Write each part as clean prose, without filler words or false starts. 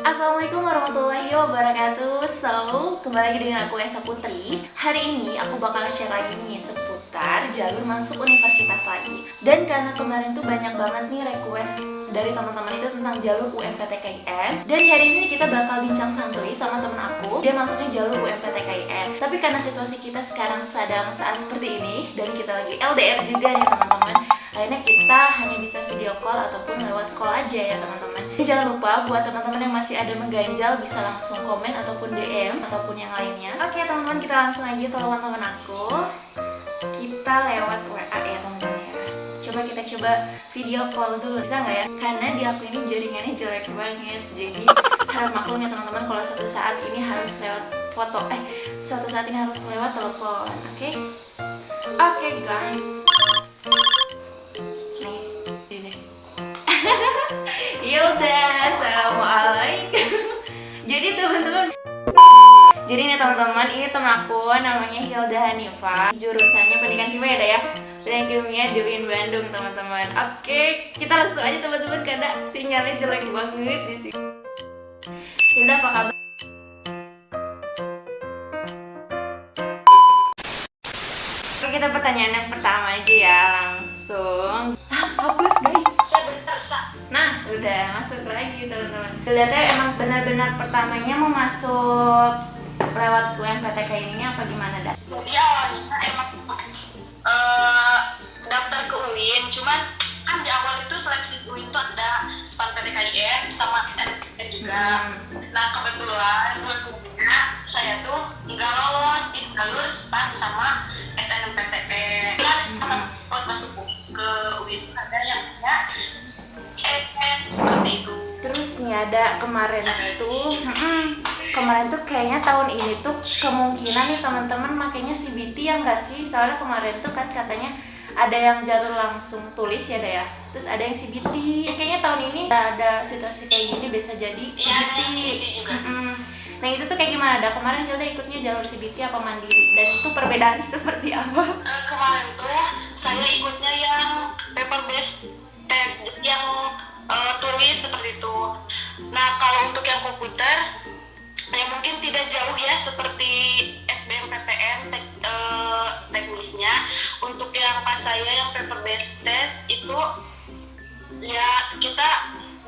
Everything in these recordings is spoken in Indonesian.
Assalamualaikum warahmatullahi wabarakatuh. Kembali lagi dengan aku Esa Putri. Hari ini aku bakal share lagi nih seputar jalur masuk universitas lagi. Dan karena kemarin tuh banyak banget nih request dari teman-teman itu tentang jalur UMPTKIN. Dan hari ini kita bakal bincang santuy sama temen aku. Dia masuknya jalur UMPTKIN. Tapi karena situasi kita sekarang sedang saat seperti ini dan kita lagi LDR juga nih teman-teman, akhirnya kita hanya bisa video call ataupun lewat call aja ya teman-teman. Jangan lupa buat teman-teman yang masih ada mengganjal bisa langsung komen ataupun DM ataupun yang lainnya. Oke teman-teman, kita langsung aja telepon teman aku. Kita lewat WA ya teman-teman ya. Coba kita coba video call dulu, bisa nggak ya? Karena di aku ini jaringannya jelek banget. Jadi harap maklum ya teman-teman kalau suatu saat ini harus lewat suatu saat ini harus lewat telepon. Oke guys. Yaudah, assalamualaikum. Jadi ini teman-teman, ini teman aku namanya Hilda Hanifa. Jurusannya pendidikan kimia ya, pendidikan kimia di UIN Bandung teman-teman. Oke, kita langsung aja teman-teman karena sinyalnya jelek banget di sini. Hilda, apa kabar? Oke, kita pertanyaan yang pertama aja ya, langsung. Hapus guys. Nah, udah masuk lagi teman-teman. Kelihatannya emang benar-benar pertamanya mau masuk lewat UMPTK ini apa gimana dah? Jadi awalnya emang daftar ke UIN, cuman kan di awal itu seleksi UIN itu ada SPAN PTKIN sama SNMPTN juga. Nah kebetulan saya tuh nggak lolos di jalur SPAN sama SNMPTN. Kan buat masuk ke UIN ada yang punya seperti itu. Terus nih ada kemarin tuh kayaknya tahun ini tuh kemungkinan nih teman-teman makanya CBT ya nggak sih? Soalnya kemarin tuh kan katanya ada yang jalur langsung tulis ya deh ya, terus ada yang CBT. Kayaknya tahun ini ada situasi kayak gini bisa jadi CBT. juga. Nah itu tuh kayak gimana dah? Kemarin Hilda ikutnya jalur CBT apa mandiri? Dan itu perbedaannya seperti apa? Kemarin tuh saya ikutnya yang paper based test, yang tulis seperti itu. Nah kalau untuk yang komputer ya mungkin tidak jauh ya seperti SBMPTN teknisnya. Untuk yang pas saya yang paper based test itu ya kita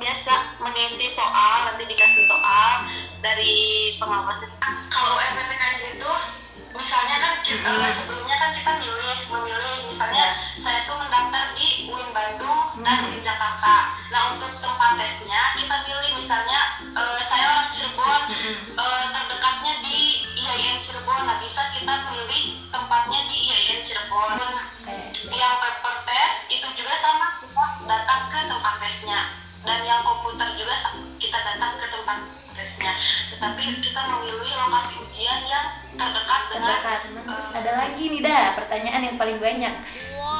biasa mengisi soal, nanti dikasih soal dari pengawas. Kalau SBMPTN itu misalnya kan sebelumnya kan kita memilih misalnya saya tuh mendaftar di UIN Bandung dan UIN Jakarta. Nah untuk tempat tesnya kita pilih misalnya saya orang Cirebon, terdekatnya di IAIN Cirebon. Nah bisa kita pilih tempatnya di IAIN Cirebon. Yang paper test itu juga sama, kita datang ke tempat tesnya, dan yang komputer juga kita datang ke tempat tesnya, tetapi kita memilih lokasi ujian yang terdekat dengan Terus ada lagi nih dah pertanyaan yang paling banyak.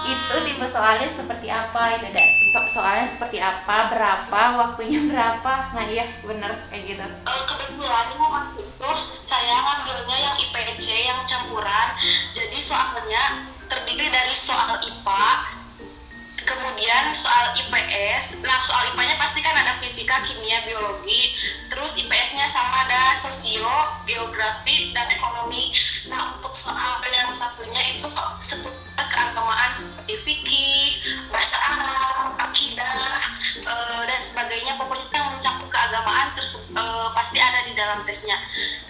Itu tipe soalnya seperti apa itu dah? Soalnya seperti apa, berapa, waktunya berapa? Nah iya bener kayak gitu. Kebetulan waktu itu saya ngambilnya yang IPC yang campuran, jadi soalnya terdiri dari soal IPA, kemudian soal IPS. Nah soal IPA-nya pasti kan ada fisika, kimia, biologi. Terus IPS-nya sama ada sosio, geografi, dan ekonomi. Nah untuk soal yang satunya itu seputar keagamaan seperti fikih, bahasa Arab, akidah, dan sebagainya. Pokoknya yang mencakup keagamaan pasti ada di dalam tesnya.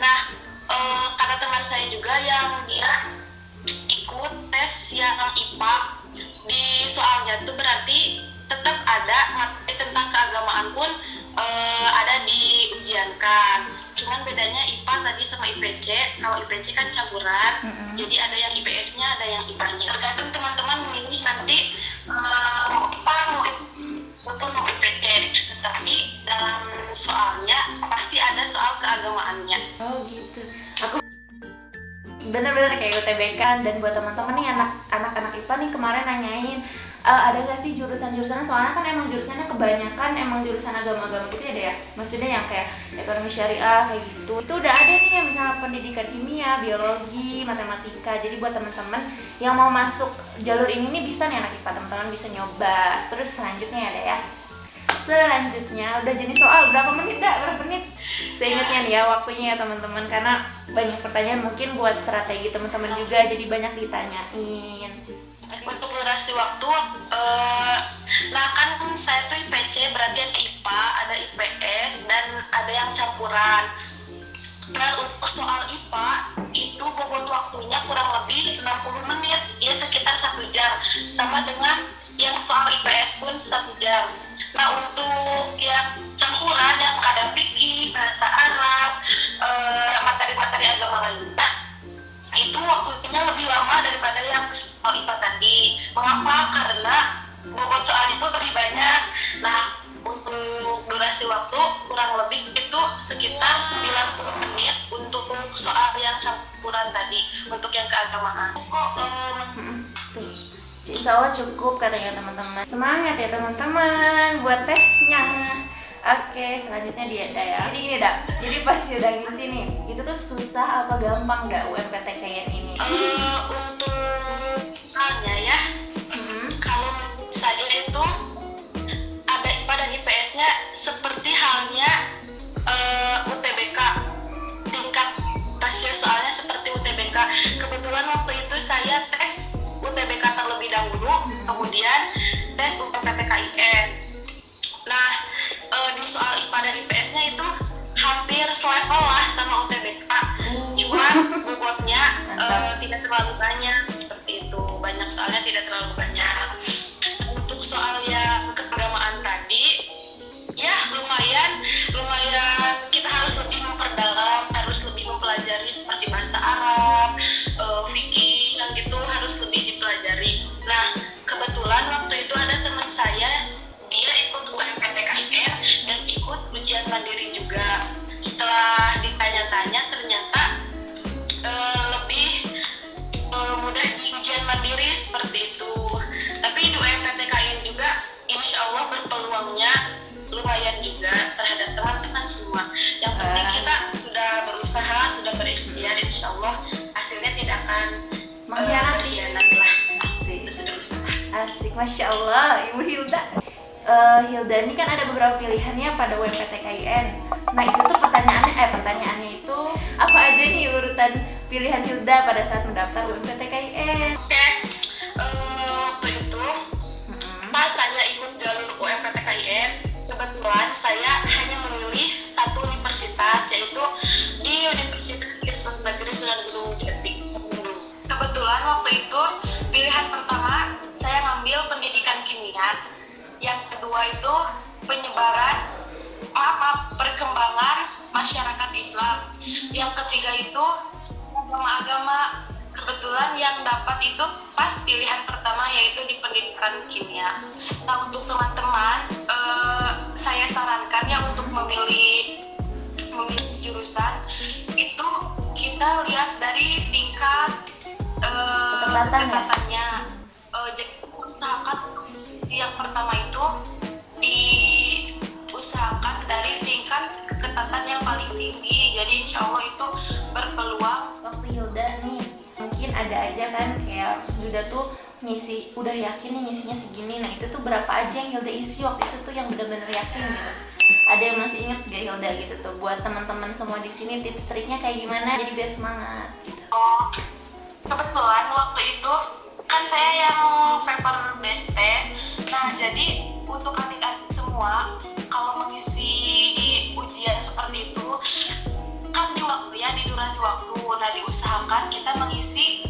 Nah kata teman saya juga yang dia ikut tes yang IPA, di soalnya tuh berarti tetap ada materi tentang keagamaan pun ada diujiankan. Cuman bedanya IPA tadi sama IPC. Kalau IPC kan campuran, jadi ada yang IPS-nya, ada yang IPA-nya. Tergantung teman-teman memilih nanti mau IPA, mau IPC. Tapi dalam soalnya pasti ada soal keagamaannya. Oh gitu. Aku bener-bener kayak UTBK. Dan buat teman-teman nih anak-anak IPA nih kemarin nanyain ada nggak sih jurusan-jurusannya, soalnya kan emang jurusannya kebanyakan emang jurusan agama-agama gitu ya deh ya, maksudnya yang kayak ekonomi syariah kayak gitu. Itu udah ada nih yang misalnya pendidikan kimia, biologi, matematika. Jadi buat teman-teman yang mau masuk jalur ini nih bisa nih anak IPA, teman-teman bisa nyoba. Terus selanjutnya ya deh ya, selanjutnya udah jenis soal berapa menit dah, berapa menit seingatnya nih ya waktunya ya teman-teman, karena banyak pertanyaan mungkin buat strategi teman-teman juga, jadi banyak ditanyain. Untuk durasi waktu, nah kan saya tuh IPC, berarti ada IPA, ada IPS, dan ada yang campuran. Nah untuk soal IPA itu bobot waktunya kurang lebih 60 menit, ya sekitar 1 jam, sama dengan yang soal IPS pun 1 jam. Nah untuk yang campuran yang ada fikih, bahasa Arab, materi-materi agama lainnya, itu waktunya lebih lama daripada yang soal IPA tadi. Mengapa? Karena bobot soal itu lebih banyak. Nah untuk durasi waktu kurang lebih itu sekitar 90 menit untuk soal yang campuran tadi, untuk yang keagamaan. Tuh, insya Allah cukup katanya teman-teman. Semangat ya teman-teman buat tesnya. Oke, selanjutnya dia Dak ya. Jadi gini Dak, jadi pas udah ngisi nih, itu tuh susah apa gampang Dak UMPTKIN ini? Untuk soalnya ya, kalau menurut saya itu ada IPA dan IPS-nya seperti halnya UTBK, tingkat rasio soalnya seperti UTBK. Kebetulan waktu itu saya tes UTBK terlebih dahulu, kemudian tes UMPTKIN. Nah di soal IPA dan IPS-nya itu hampir selevel lah sama UTBK, cuman bobotnya tidak terlalu banyak, seperti itu. Banyak soalnya, tidak terlalu banyak. Untuk soal yang keagamaan tadi, ya lumayan kita harus lebih memperdalam, harus lebih mempelajari seperti bahasa Arab, fikih, yang gitu harus lebih dipelajari. Nah kebetulan waktu itu ada teman saya, dia ikut UMPTKIN dan ikut ujian mandiri juga. Setelah ditanya-tanya ternyata lebih mudah di ujian mandiri seperti itu. Tapi di UMPTKIN juga insya Allah berpeluangnya lumayan juga terhadap teman-teman semua. Yang penting kita sudah berusaha, sudah berikhtiar, insya Allah hasilnya tidak akan berkhianat lah. Asik, sudah usaha. Asik, Masya Allah, Ibu Hilda. Hilda ini kan ada beberapa pilihannya pada UMPTKIN. Nah itu tuh pertanyaannya itu apa aja nih urutan pilihan Hilda pada saat mendaftar UMPTKIN? Oke, waktu itu pas saya ikut jalur UMPTKIN, kebetulan saya hanya memilih satu universitas, yaitu di Universitas Islam Negeri Sunan Gunung Jati. Kebetulan waktu itu pilihan pertama saya ngambil pendidikan kimia, yang kedua itu perkembangan masyarakat Islam, yang ketiga itu agama. Kebetulan yang dapat itu pas pilihan pertama, yaitu di pendidikan kimia. Nah untuk teman-teman, saya sarankan ya untuk memilih jurusan itu kita lihat dari tingkat keketatannya. Jadi usahakan yang pertama itu diusahakan dari tingkat keketatan yang paling tinggi, jadi insya Allah itu berpeluang. Waktu Hilda nih mungkin ada aja kan kayak Hilda tuh ngisi, udah yakin nih ngisinya segini, nah itu tuh berapa aja yang Hilda isi waktu itu tuh yang benar-benar yakin gitu. Ada yang masih inget gak Hilda gitu tuh, buat teman-teman semua di sini tips triknya kayak gimana jadi biar semangat gitu. Kebetulan waktu itu kan saya yang paper based test. Nah jadi untuk adik-adik semua kalau mengisi ujian seperti itu kan di waktu ya, di durasi waktu. Nah diusahakan kita mengisi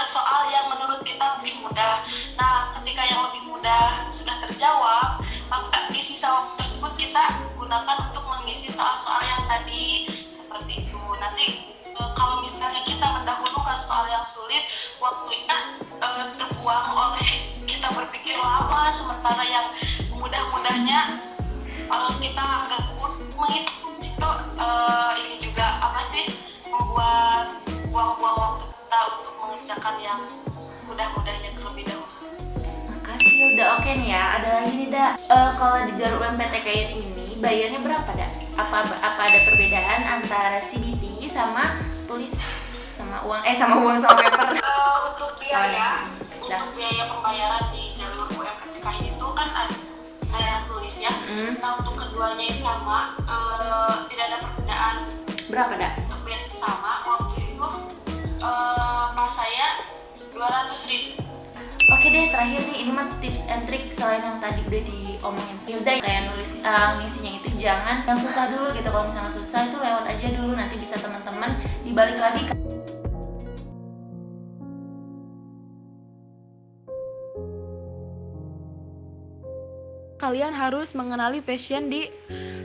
soal yang menurut kita lebih mudah. Nah ketika yang lebih mudah sudah terjawab, maka di sisa waktu tersebut kita gunakan untuk mengisi soal-soal yang tadi seperti itu. Nanti kalau misalnya kita mendahulukan soal yang sulit, waktunya terbuang oleh kita berpikir lama, sementara yang mudah-mudahnya kita agak mengisi itu ini juga membuat buang-buang waktu kita untuk mengerjakan yang mudah-mudahnya terlebih dahulu. Makasih udah. Oke nih ya, ada lagi nih Dak. Kalau di jalur UMPTKIN ini bayarnya berapa Dak? Apa ada perbedaan antara CBT sama tulis sama uang sama paper? Untuk biaya pembayaran di jalur UMPTKIN itu kan ada yang tulis ya. Nah untuk keduanya itu sama, tidak ada perbedaan. berapa, Dak? Untuk bed sama waktu itu mas saya 200.000. Oke deh, terakhir nih, ini mah tips and trick selain yang tadi udah diomongin. Yaudah, kayak nulis ngisinya itu jangan yang susah dulu gitu. Kalau misalnya susah itu lewat aja dulu, nanti bisa teman-teman dibalik lagi. Kalian harus mengenali passion di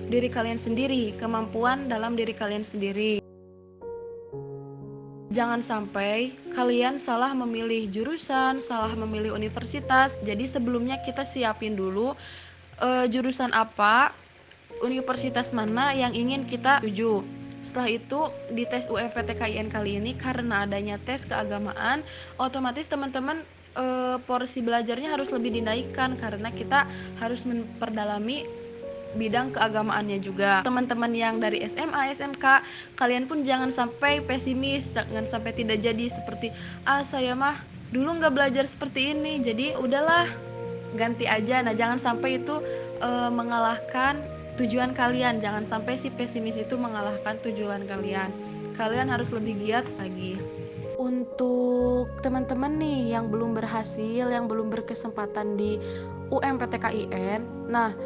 diri kalian sendiri, kemampuan dalam diri kalian sendiri. Jangan sampai kalian salah memilih jurusan, salah memilih universitas. Jadi sebelumnya kita siapin dulu jurusan apa, universitas mana yang ingin kita tuju. Setelah itu di tes UMPTKIN kali ini, karena adanya tes keagamaan, otomatis teman-teman porsi belajarnya harus lebih dinaikkan karena kita harus memperdalami bidang keagamaannya juga. Teman-teman yang dari SMA, SMK, kalian pun jangan sampai pesimis, jangan sampai tidak jadi seperti saya mah dulu nggak belajar seperti ini, jadi udahlah ganti aja. Nah, jangan sampai itu mengalahkan tujuan kalian. Jangan sampai si pesimis itu mengalahkan tujuan kalian. Kalian harus lebih giat lagi. Untuk teman-teman nih yang belum berhasil, yang belum berkesempatan di UMPTKIN, nah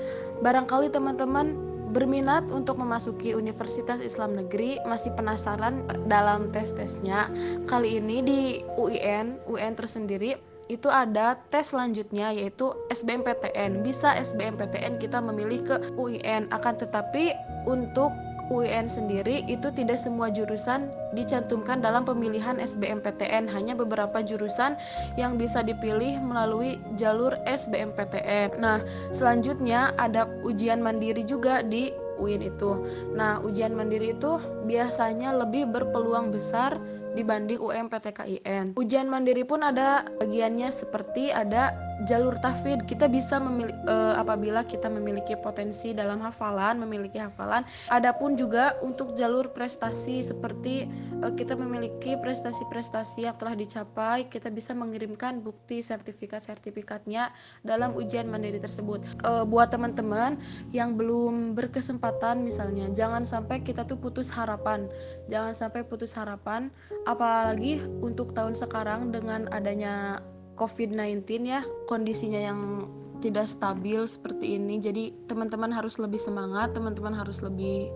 barangkali teman-teman berminat untuk memasuki Universitas Islam Negeri, masih penasaran dalam tes-tesnya. Kali ini di UN tersendiri itu ada tes selanjutnya, yaitu SBMPTN. Bisa SBMPTN kita memilih ke UIN, akan tetapi untuk UIN sendiri itu tidak semua jurusan dicantumkan dalam pemilihan SBMPTN, hanya beberapa jurusan yang bisa dipilih melalui jalur SBMPTN. Nah, selanjutnya ada ujian mandiri juga di UIN itu. Nah, ujian mandiri itu biasanya lebih berpeluang besar dibanding UMPTKIN. Ujian mandiri pun ada bagiannya, seperti ada jalur tahfidz. Kita bisa memilih apabila kita memiliki potensi dalam hafalan, memiliki hafalan. Adapun juga untuk jalur prestasi, seperti kita memiliki prestasi-prestasi yang telah dicapai, kita bisa mengirimkan bukti sertifikatnya dalam ujian mandiri tersebut. Buat teman-teman yang belum berkesempatan misalnya, jangan sampai kita tuh putus harapan. Jangan sampai putus harapan, apalagi untuk tahun sekarang dengan adanya COVID-19 ya, kondisinya yang tidak stabil seperti ini. Jadi teman-teman harus lebih semangat, teman-teman harus lebih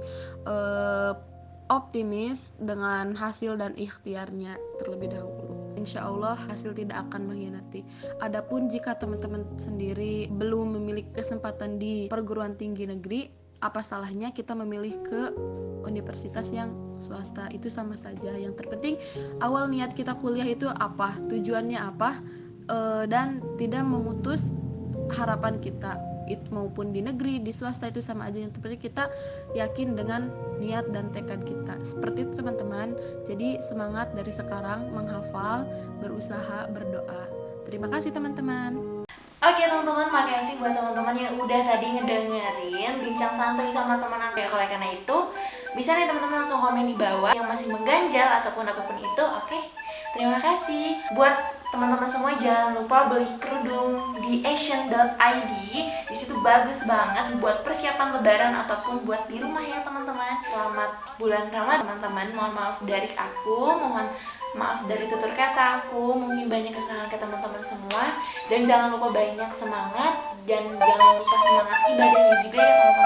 optimis dengan hasil dan ikhtiarnya terlebih dahulu. Insya Allah hasil tidak akan mengkhianati. Adapun jika teman-teman sendiri belum memiliki kesempatan di perguruan tinggi negeri, apa salahnya kita memilih ke universitas yang swasta? Itu sama saja. Yang terpenting awal niat kita kuliah itu apa, tujuannya apa, dan tidak memutus harapan kita, itu maupun di negeri, di swasta itu sama aja. Yang terpenting kita yakin dengan niat dan tekad kita. Seperti itu teman-teman. Jadi semangat dari sekarang menghafal, berusaha, berdoa. Terima kasih teman-teman. Oke teman-teman, makasih buat teman-teman yang udah tadi ngedengerin bincang santuy sama teman aku ya. Oleh karena itu, bisa nih teman-teman langsung komen di bawah yang masih mengganjal ataupun apapun itu. Oke, terima kasih. Buat teman-teman semua, jangan lupa beli kerudung di asian.id. Di situ bagus banget buat persiapan lebaran ataupun buat di rumah ya teman-teman. Selamat bulan Ramadan teman-teman. Mohon maaf dari aku, mohon maaf dari tutur kata aku, mungkin banyak kesalahan ke teman-teman semua. Dan jangan lupa banyak semangat, dan jangan lupa semangat ibadahnya juga ya teman-teman.